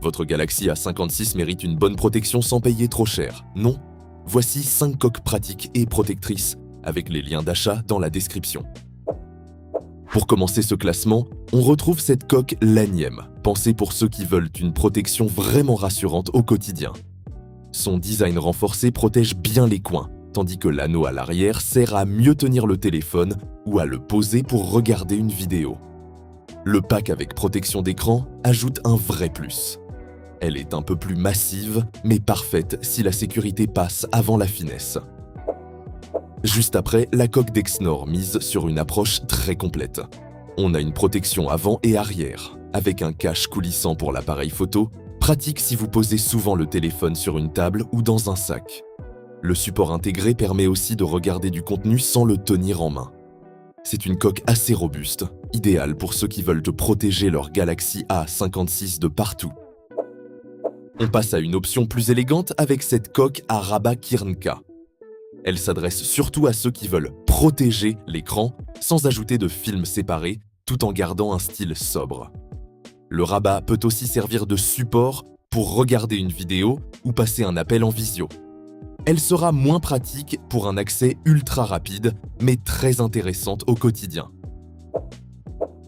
Votre Galaxy A56 mérite une bonne protection sans payer trop cher, non? Voici 5 coques pratiques et protectrices, avec les liens d'achat dans la description. Pour commencer ce classement, on retrouve cette coque Lanième, pensée pour ceux qui veulent une protection vraiment rassurante au quotidien. Son design renforcé protège bien les coins, tandis que l'anneau à l'arrière sert à mieux tenir le téléphone ou à le poser pour regarder une vidéo. Le pack avec protection d'écran ajoute un vrai plus. Elle est un peu plus massive, mais parfaite si la sécurité passe avant la finesse. Juste après, la coque Dexnor mise sur une approche très complète. On a une protection avant et arrière, avec un cache coulissant pour l'appareil photo, pratique si vous posez souvent le téléphone sur une table ou dans un sac. Le support intégré permet aussi de regarder du contenu sans le tenir en main. C'est une coque assez robuste, idéale pour ceux qui veulent protéger leur Galaxy A56 de partout. On passe à une option plus élégante avec cette coque à rabat Kirnka. Elle s'adresse surtout à ceux qui veulent protéger l'écran sans ajouter de film séparé tout en gardant un style sobre. Le rabat peut aussi servir de support pour regarder une vidéo ou passer un appel en visio. Elle sera moins pratique pour un accès ultra rapide, mais très intéressante au quotidien.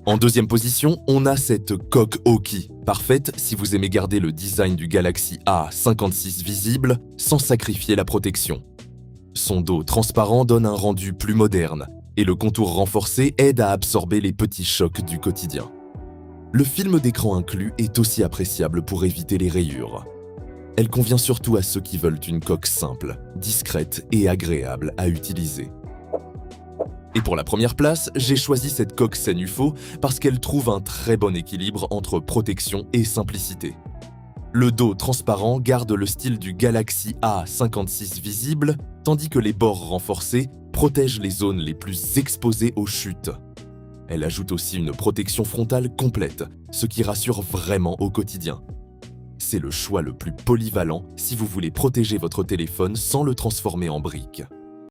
En deuxième position, on a cette coque Oki, parfaite si vous aimez garder le design du Galaxy A56 visible sans sacrifier la protection. Son dos transparent donne un rendu plus moderne et le contour renforcé aide à absorber les petits chocs du quotidien. Le film d'écran inclus est aussi appréciable pour éviter les rayures. Elle convient surtout à ceux qui veulent une coque simple, discrète et agréable à utiliser. Et pour la première place, j'ai choisi cette coque Senufo parce qu'elle trouve un très bon équilibre entre protection et simplicité. Le dos transparent garde le style du Galaxy A56 visible, tandis que les bords renforcés protègent les zones les plus exposées aux chutes. Elle ajoute aussi une protection frontale complète, ce qui rassure vraiment au quotidien. C'est le choix le plus polyvalent si vous voulez protéger votre téléphone sans le transformer en brique.